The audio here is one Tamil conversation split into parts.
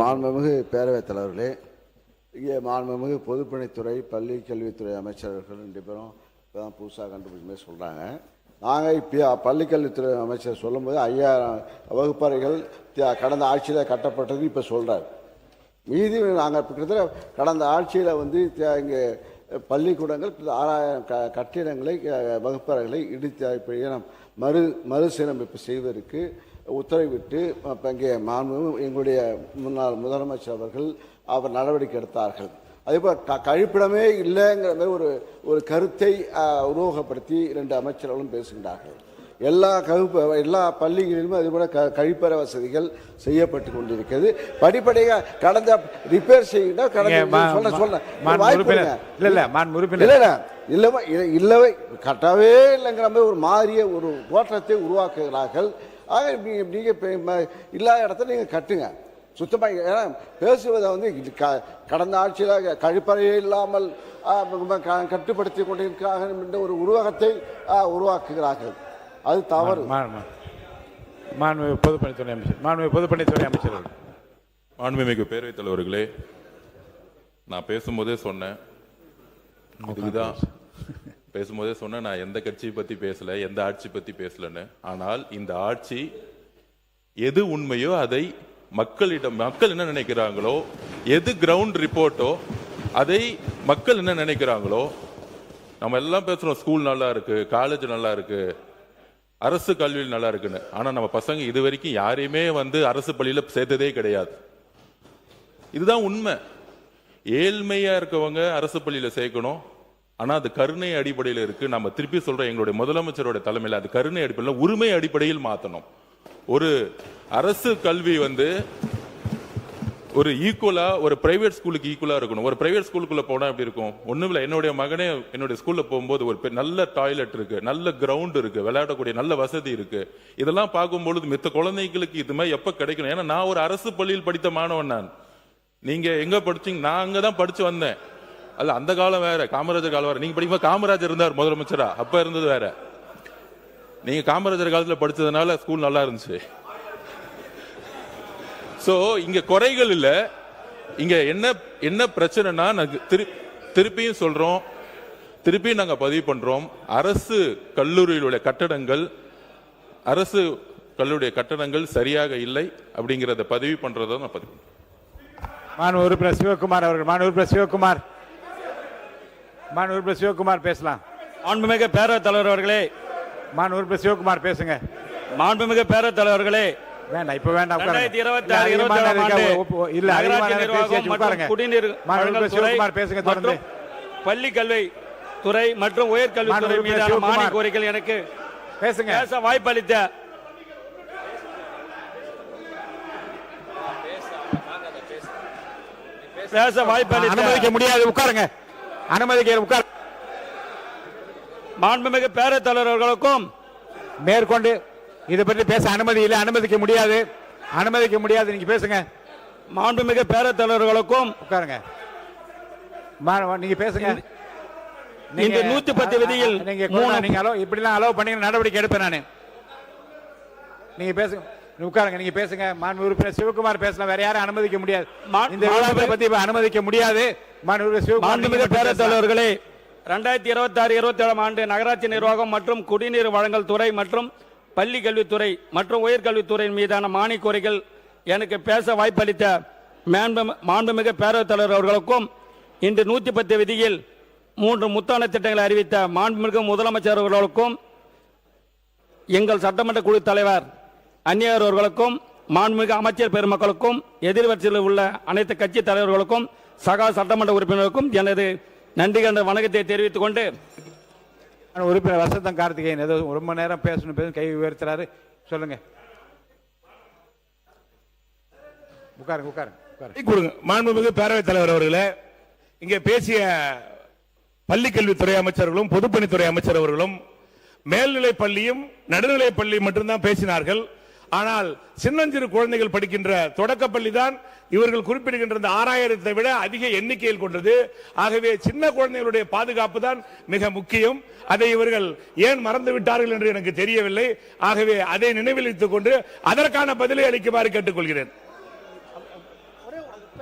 மாண்புமிகு பேரவைத் தலைவர்களே, இங்கே மாண்புமிகு பொதுப்பணித்துறை பள்ளி கல்வித்துறை அமைச்சர்கள் 2 பேரும் இப்போ தான் புதுசாக கண்டுபிடிச்சுமே சொல்கிறாங்க. நாங்கள் இப்போ பள்ளிக்கல்வித்துறை அமைச்சர் சொல்லும்போது 5000 வகுப்பறைகள் கடந்த ஆட்சியில் கட்டப்பட்டது இப்போ சொல்கிறார். மீதி நாங்கள் கிட்டத்தட்ட கடந்த ஆட்சியில் இங்கே பள்ளிக்கூடங்கள் 6000 கட்டிடங்களை வகுப்பறைகளை இடித்து மறுசீரமைப்பு செய்வதற்கு உத்தரவிட்டு இங்கே எங்களுடைய முன்னாள் முதலமைச்சர் அவர் நடவடிக்கை எடுத்தார்கள். அதேபோல் கழிப்பிடமே இல்லைங்கிற மாதிரி ஒரு கருத்தை உருவகப்படுத்தி 2 அமைச்சர்களும் பேசுகின்றார்கள். எல்லா பள்ளிகளிலும் அதுபோல கழிப்பறை வசதிகள் செய்யப்பட்டு கொண்டிருக்கிறது. படிப்படியாக கடந்த ரிப்பேர் செய்ய இல்லவே கட்டவே இல்லைங்கிற மாதிரி ஒரு மாறிய ஒரு தோற்றத்தை உருவாக்குகிறார்கள். ஆக நீங்கள் இல்லாத இடத்துல நீங்கள் கட்டுங்க சுத்தமாக. ஏன்னா பேசுவதை கடந்த ஆட்சியில் கழிப்பறையே இல்லாமல் கட்டுப்படுத்தி கொண்டிருக்கிறார்கள் என்ற ஒரு உருவகத்தை உருவாக்குகிறார்கள். அது தவறு. பொதுப்பணித்துறை அமைச்சர் மாண்புமிகு பேரவைத் தலைவர்களே, நான் பேசும்போதே சொன்னேன், நான் எந்த கட்சியை பத்தி பேசல, எந்த ஆட்சி பத்தி பேசலன்னு. ஆனால் இந்த ஆட்சி எது உண்மையோ அதை மக்கள் என்ன நினைக்கிறாங்களோ, எது கிரவுண்ட் ரிப்போர்ட்டோ அதை மக்கள் என்ன நினைக்கிறாங்களோ. நம்ம எல்லாம் பேசுறோம், ஸ்கூல் நல்லா இருக்கு, காலேஜ் நல்லா இருக்கு, அரசு கல்வியில் நல்லா இருக்குன்னு. ஆனா நம்ம பசங்க இது வரைக்கும் யாரையுமே அரசு பள்ளியில சேர்த்ததே கிடையாது. இதுதான் உண்மை. ஏழ்மையா இருக்கவங்க அரசு பள்ளியில சேர்க்கணும். ஆனா அது கருணை அடிப்படையில் இருக்கு. நம்ம திருப்பி சொல்றோம், எங்களுடைய முதலமைச்சரோட தலைமையில் அது கருணை அடிப்படையில் உரிமை அடிப்படையில் மாத்தணும். ஒரு அரசு கல்வி ஒரு ஈக்குவலா ஒரு பிரைவேட் ஸ்கூலுக்கு ஈக்குவலா இருக்கணும். ஒரு பிரைவேட் ஸ்கூலுக்குள்ள போனா எப்படி இருக்கும்? ஒண்ணும் இல்ல, என்னுடைய மகனே என்னுடைய ஸ்கூல்ல போகும்போது ஒரு நல்ல டாய்லெட் இருக்கு, நல்ல கிரவுண்ட் இருக்கு, விளையாடக்கூடிய நல்ல வசதி இருக்கு. இதெல்லாம் பார்க்கும்பொழுது மித்த குழந்தைகளுக்கு இது மாதிரி எப்ப கிடைக்கணும்? ஏன்னா நான் ஒரு அரசு பள்ளியில் படித்த மாணவன். நான் நீங்க எங்க படிச்சீங்க? நான் அங்கதான் படிச்சு வந்தேன். அல்ல, அந்த காலம் வேற, காமராஜர் காலம் வேற. நீங்க படிக்கும்போது காமராஜர் இருந்தார் முதலமைச்சரா, அப்ப இருந்தது வேற. நீங்க காமராஜர் காலத்துல படிச்சதுனால ஸ்கூல் நல்லா இருந்துச்சு. சோ இங்க குறைகள் இல்ல. இங்க என்ன பிரச்சனைனா, திருப்பியும் சொல்றோம், திருப்பியும் நாங்க பதிவு பண்றோம், அரசு கல்லூரிகளுடைய கட்டடங்கள் சரியாக இல்லை அப்படிங்கறத பதிவு பண்றத நான் பதிவு. மாண்பு உறுப்பினர் சிவகுமார் அவர்கள், மாண்பு உறுப்பினர் சிவகுமார் பேசலாம். மாண்புமிகு பேரவைத் தலைவர் அவர்களே, மாண்பு உறுப்பினர் சிவகுமார் பேசுங்க. மாண்புமிகு பேரவைத் தலைவர் அவர்களே, வேண்டாம், இப்ப வேண்டாம். 2026-27 குடிநீர் மற்றும் பள்ளி கல்வி துறை மற்றும் உயர்கல்வித்துறை மீதான மானிய கோரிக்கைகள் எனக்கு பேசுங்க பேச வாய்ப்பளித்த அனுமதிக்க முடியாது. உட்காருங்க, உட்கார். மாண்புமிகு பேரவைத் தலைவர்களுக்கும் மேற்கொண்டு இதை பற்றி பேச அனுமதி இல்லை, அனுமதிக்க முடியாது. நீங்க பேசுங்க. மாண்புமிகு பேரவைத் தலைவர்களுக்கும் உட்காருங்க, நீங்க பேசுங்க. இந்த 110 விதியில் இப்படிலாம் அலோவ் பண்ணி நடவடிக்கை எடுப்பேன் நானு. நீங்க பேசுங்க, உட்காருங்க, நீங்க பேசுங்க. மாண்பு உறுப்பினர் சிவகுமார் பேசலாம், வேற யாரும் அனுமதிக்க முடியாது. இந்த விவாதத்தை பத்தி அனுமதிக்க முடியாது. மாண்புமிகு பேரவைத் தலைவர்களே, 2026-27 ஆண்டு நகராட்சி நிர்வாகம் மற்றும் குடிநீர் வழங்கல் துறை மற்றும் பள்ளி கல்வித்துறை மற்றும் உயர்கல்வித்துறை மீதான மானிய கோரிக்கைகள் எனக்கு பேச வாய்ப்பளித்த மாண்புமிகு பேரவைத் தலைவர் அவர்களுக்கும், இன்று 110 விதியில் 3 முத்தான திட்டங்களை அறிவித்த மாண்புமிகு முதலமைச்சர் அவர்களுக்கும், எங்கள் சட்டமன்ற குழு தலைவர் அந்நியர் அவர்களுக்கும், மாண்புமிகு அமைச்சர் பெருமக்களுக்கும், எதிர்வரிசையில் உள்ள அனைத்து கட்சி தலைவர்களுக்கும், சகா சட்டமன்ற உறுப்பினருக்கும் எனது நன்றி கண்ட வணக்கத்தை தெரிவித்துக் கொண்டு, உறுப்பினர் வசந்தம் கார்த்திகேயன் ஏதோ ரொம்ப நேரம் பேசணும் கை உயர்த்துறாரு, சொல்லுங்க. கொடுங்க. மாண்புமிகு பேரவைத் தலைவர் அவர்களே, இங்கே பேசிய பள்ளிக்கல்வித்துறை அமைச்சர்களும் பொதுப்பணித்துறை அமைச்சர் அவர்களும் மேல்நிலை பள்ளியும் நடுநிலை பள்ளி மட்டும்தான் பேசினார்கள். ஆனால் சின்னஞ்சிறு குழந்தைகள் படிக்கின்ற தொடக்கப்பள்ளி தான் இவர்கள் குறிப்பிடுகின்ற 6000 விட அதிக எண்ணிக்கையில் கொண்டது. ஆகவே சின்ன குழந்தைகளுடைய பாதுகாப்பு தான் மிக முக்கியம். அதை இவர்கள் ஏன் மறந்து விட்டார்கள் என்று எனக்கு தெரியவில்லை. ஆகவே அதை நினைவில் வைத்துக் கொண்டு அதற்கான பதிலை அளிக்குமாறு கேட்டுக்கொள்கிறேன்.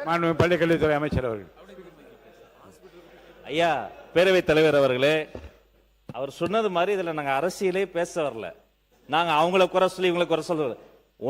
மாண்புமிகு பள்ளிக்கல்வித்துறை அமைச்சர் அவர்கள். ஐயா பேரவைத் தலைவர் அவர்களே, அவர் சொன்னது மாதிரி இதுல நாங்க அரசியலே பேச வரல. நாங்க அவங்கள குறை சொல்லி இவங்களை குறை சொல்ல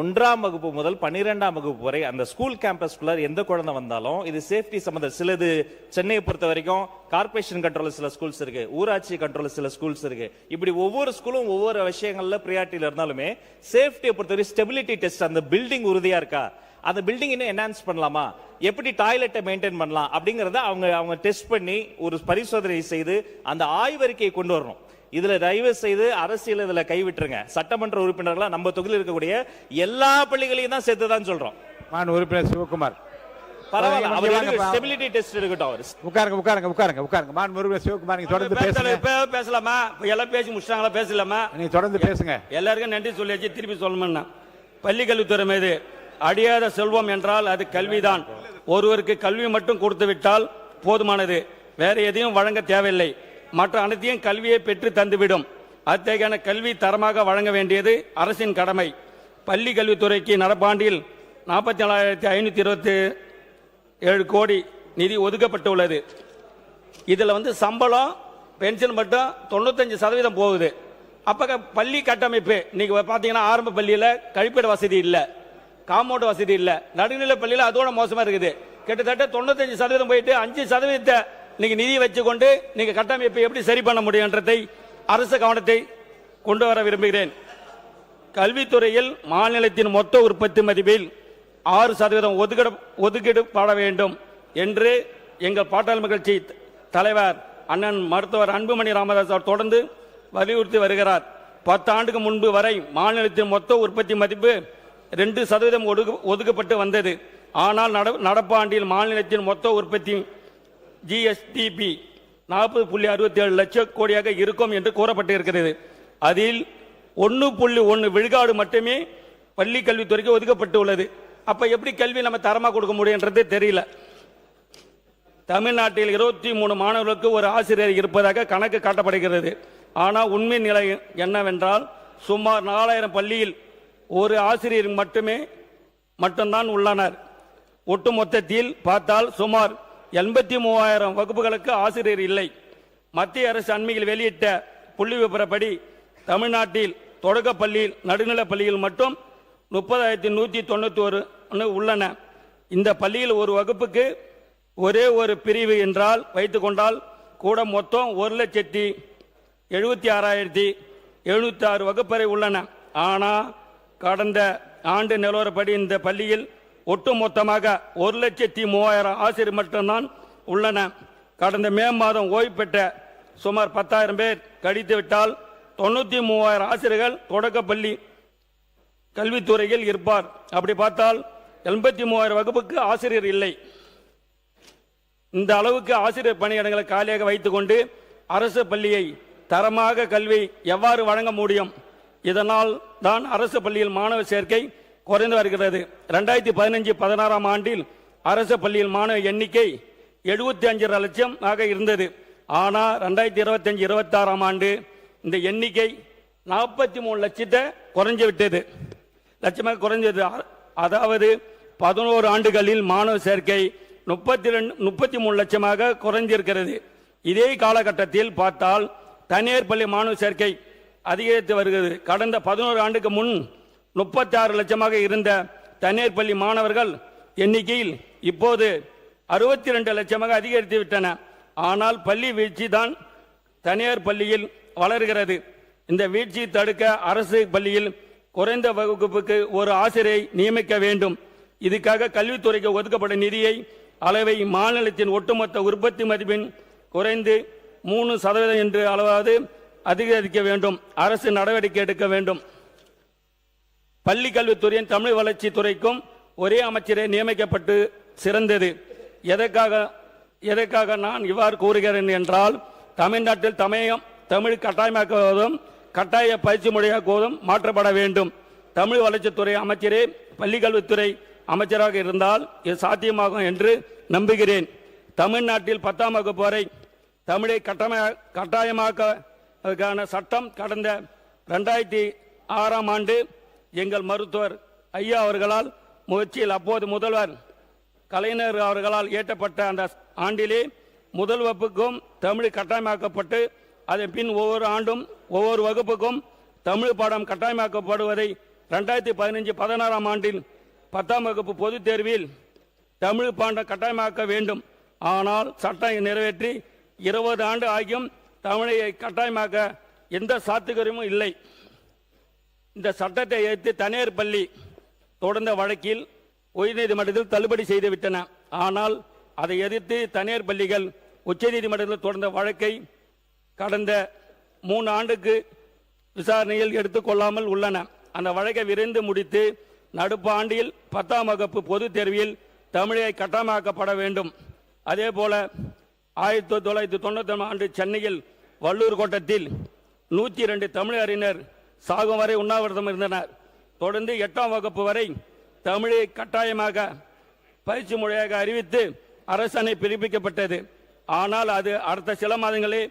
1ஆம் வகுப்பு முதல் 12ஆம் வகுப்பு வரை அந்த ஸ்கூல் கேம்பஸ்குள்ள எந்த குழந்தை வந்தாலும் இது சேஃப்டி சம்பந்த சிலது சென்னையை பொறுத்த வரைக்கும் கார்பரேஷன் கண்ட்ரோல் சில ஸ்கூல்ஸ் இருக்கு, ஊராட்சி கண்ட்ரோல் சில ஸ்கூல்ஸ் இருக்கு. இப்படி ஒவ்வொரு ஸ்கூலும் ஒவ்வொரு விஷயங்கள்ல பிரியாரிட்டியில இருந்தாலுமே சேஃப்டியை பொறுத்தவரை ஸ்டெபிலிட்டி டெஸ்ட், அந்த பில்டிங் உறுதியா இருக்கா, அந்த பில்டிங் இன்னும் என்ஹான்ஸ் பண்ணலாமா, எப்படி டாய்லெட்டை மெயின்டைன் பண்ணலாம் அப்படிங்கறத அவங்க டெஸ்ட் பண்ணி ஒரு பரிசோதனை செய்து அந்த ஆய்வறிக்கையை கொண்டு வரணும். இதுல தயவு செய்து அரசியல் இதுல கைவிட்டுருங்க. சட்டமன்ற உறுப்பினர்களா நம்ம தொகுதியில் இருக்கக்கூடிய எல்லா பள்ளிகளையும் தான் சேர்த்துதான் சொல்றோம். மாண்பு உறுப்பினர் சிவகுமார் பரவாயில்ல, அவர் ஸ்டெபிலிட்டி டெஸ்ட் எடுக்கட்டும். அவர் உட்காருங்க. மாண்பு உறுப்பினர் சிவகுமார் நீங்க தொடர்ந்து பேசுங்க. பேசலாமா? எல்லாம் பேசி முடிச்சிட்டாங்களா? பேசலாமா? நீங்க தொடர்ந்து பேசுங்க. எல்லாருக்கும் நன்றி சொல்லியாச்சு, திருப்பி சொல்லணும்னா பள்ளிக்கல்வித்துறை மீது அடியாத செல்வம் என்றால் அது கல்விதான். ஒருவருக்கு கல்வி மட்டும் கொடுத்து விட்டால் போதுமானது, வேற எதையும் வழங்க தேவையில்லை. மற்ற அனைத்தையும் கல்வியை பெற்று தந்துவிடும். அத்தகையான கல்வி தரமாக வழங்க வேண்டியது அரசின் கடமை. பள்ளி கல்வித்துறைக்கு நடப்பாண்டில் 44,527 கோடி நிதி ஒதுக்கப்பட்டுள்ளது. இதுல சம்பளம் பென்ஷன் மட்டும் 95% போகுது. அப்ப பள்ளி கட்டமைப்பு நீங்க பாத்தீங்கன்னா ஆரம்ப பள்ளியில கழிப்பிட வசதி இல்ல, காம்பவுண்ட் வசதி இல்ல. நடுநிலை பள்ளியில அதோட மோசமா இருக்குது. கிட்டத்தட்ட 95% போயிட்டு 5% நீங்க நிதி வச்சுக்கொண்டு நீங்க கட்டமைப்பை எப்படி சரி பண்ண முடியும்ன்றதை அரசு கவனத்தை கொண்டு வர விரும்புகிறேன். கல்வித்துறையில் மாநிலத்தின் மொத்த உற்பத்தி மதிப்பில் 6% ஒதுக்கீடுபட வேண்டும் என்று எங்கள் பாட்டாளி மகிழ்ச்சி தலைவர் அண்ணன் மருத்துவர் அன்புமணி ராமதாஸ் அவர் தொடர்ந்து வலியுறுத்தி வருகிறார். 10 ஆண்டுக்கு முன்பு வரை மாநிலத்தின் மொத்த உற்பத்தி மதிப்பு 2% ஒதுக்கப்பட்டு வந்தது. ஆனால் நடப்பாண்டில் மாநிலத்தின் மொத்த உற்பத்தி ஜிஎஸ்டிபி 40.67 லட்சம் கோடியாக இருக்கும் என்று கூறப்பட்டிருக்கிறது. அதில் 1.1 விழுக்காடு மட்டுமே பள்ளி கல்வித்துறைக்கு ஒதுக்கப்பட்டுள்ளது. அப்ப எப்படி கல்வி நம்ம தரமா கொடுக்க முடியும்ன்றது தெரியல. தமிழ்நாட்டில் 23 மாணவர்களுக்கு ஒரு ஆசிரியர் இருப்பதாக கணக்கு காட்டப்படுகிறது. ஆனால் உண்மை நிலை என்னவென்றால் சுமார் 4000 பள்ளியில் ஒரு ஆசிரியர் மட்டும்தான் உள்ளனர். ஒட்டுமொத்தத்தில் பார்த்தால் சுமார் 83,000 வகுப்புகளுக்கு ஆசிரியர் இல்லை. மத்திய அரசு அண்மையில் வெளியிட்ட புள்ளி விபரப்படி தமிழ்நாட்டில் தொடக்க பள்ளியில் நடுநிலைப் பள்ளியில் மட்டும் 30,191 உள்ளன. இந்த பள்ளியில் ஒரு வகுப்புக்கு ஒரே ஒரு பிரிவு என்றால் வைத்துக் கொண்டால் கூட மொத்தம் 1,76,706 வகுப்பறை உள்ளன. ஆனால் கடந்த ஆண்டு நிலவரப்படி இந்த பள்ளியில் ஒட்டுமொத்தமாக 1,03,000 ஆசிரியர் மட்டும்தான் உள்ளன. கடந்த மே மாதம் ஓய்வு பெற்ற சுமார் 10,000 பேர் கழித்துவிட்டால் 93,000 ஆசிரியர்கள் தொடக்கப்பள்ளி கல்வித்துறையில் இருப்பார். அப்படி பார்த்தால் 83,000 வகுப்புக்கு ஆசிரியர் இல்லை. இந்த அளவுக்கு ஆசிரியர் பணியிடங்களை காலியாக வைத்துக் கொண்டு அரசு பள்ளியை தரமாக கல்வி எவ்வாறு வழங்க முடியும்? இதனால் தான் அரசு பள்ளியில் மாணவர் சேர்க்கை குறைந்து வருகிறது. 2015-16 ஆண்டில் அரசு பள்ளியில் மாணவர் எண்ணிக்கை 75 லட்சம் இருந்தது. ஆனால் 2025-26 ஆண்டு இந்த எண்ணிக்கை 43 லட்சத்தை குறைஞ்சு விட்டது. லட்சமாக குறைஞ்சது. அதாவது 11 ஆண்டுகளில் மாணவர் சேர்க்கை 33 லட்சமாக குறைந்திருக்கிறது. இதே காலகட்டத்தில் பார்த்தால் தனியார் பள்ளி மாணவர் சேர்க்கை அதிகரித்து வருகிறது. கடந்த 11 ஆண்டுக்கு முன் 36 லட்சமாக இருந்த தனியார் பள்ளி மாணவர்கள் எண்ணிக்கையில் இப்போது 62 லட்சமாக அதிகரித்து விட்டன. ஆனால் பள்ளி வீழ்ச்சி தான் தனியார் பள்ளியில் வளர்கிறது. இந்த வீழ்ச்சி தடுக்க அரசு பள்ளியில் குறைந்த வகுப்புக்கு ஒரு ஆசிரியரை நியமிக்க வேண்டும். இதுக்காக கல்வித்துறைக்கு ஒதுக்கப்பட்ட நிதியை அளவை மாநிலத்தின் ஒட்டுமொத்த உற்பத்தி மதிப்பின் குறைந்து 3% என்று அளவாவது அதிகரிக்க வேண்டும். அரசு நடவடிக்கை எடுக்க வேண்டும். பள்ளி கல்வித்துறையின் தமிழ் வளர்ச்சி துறைக்கும் ஒரே அமைச்சரே நியமிக்கப்பட்டு சிறந்தது. எதற்காக நான் இவ்வாறு கூறுகிறேன் என்றால் தமிழ்நாட்டில் தமிழ் கட்டாயமாக்குவதும் கட்டாய பயிற்சி முறையாக்குவதும் மாற்றப்பட வேண்டும். தமிழ் வளர்ச்சித்துறை அமைச்சரே பள்ளி கல்வித்துறை அமைச்சராக இருந்தால் இது சாத்தியமாகும் என்று நம்புகிறேன். தமிழ்நாட்டில் 10ஆம் வகுப்பு வரை தமிழை கட்டாயமாக்க சட்டம் கடந்த 2006 ஆண்டு எங்கள் மருத்துவர் ஐயா அவர்களால் முயற்சியில் அப்போது முதல்வர் கலைஞர் அவர்களால் இயற்றப்பட்ட அந்த ஆண்டிலே முதல் வகுப்புக்கும் தமிழ் கட்டாயமாக்கப்பட்டு அதன் பின் ஒவ்வொரு ஆண்டும் ஒவ்வொரு வகுப்புக்கும் தமிழ் பாடம் கட்டாயமாக்கப்படுவதை 2015-16 ஆண்டில் 10ஆம் வகுப்பு பொதுத் தேர்வில் தமிழ் பாடம் கட்டாயமாக்க வேண்டும். ஆனால் சட்டம் நிறைவேற்றி 20 ஆண்டு ஆகியும் தமிழை கட்டாயமாக்க எந்த சாத்தியமும் இல்லை. இந்த சட்டத்தை எதிர்த்து தனியார் பள்ளி தொடர்ந்த வழக்கில் உயர்நீதிமன்றத்தில் தள்ளுபடி செய்துவிட்டன. ஆனால் அதை எதிர்த்து தனியார் பள்ளிகள் உச்சநீதிமன்றத்தில் தொடர்ந்த வழக்கை கடந்த 3 ஆண்டுக்கு விசாரணையில் எடுத்துக்கொள்ளாமல் உள்ளன. அந்த வழக்கை விரைந்து முடித்து நடப்பு ஆண்டில் 10ஆம் வகுப்பு பொதுத் தேர்வில் தமிழை கட்டாயமாக்கப்பட வேண்டும். அதே போல 1991 ஆண்டு சென்னையில் வள்ளூர் கோட்டத்தில் 102 தமிழ் அறிஞர் சாகும் வரை உண்ணாவிரதம் இருந்தனர். தொடர்ந்து 8ஆம் வகுப்பு வரை தமிழை கட்டாயமாக பயிற்சி மொழியாக அறிவித்து அரசாணை பிறப்பிக்கப்பட்டது. ஆனால் அது அடுத்த சில மாதங்களே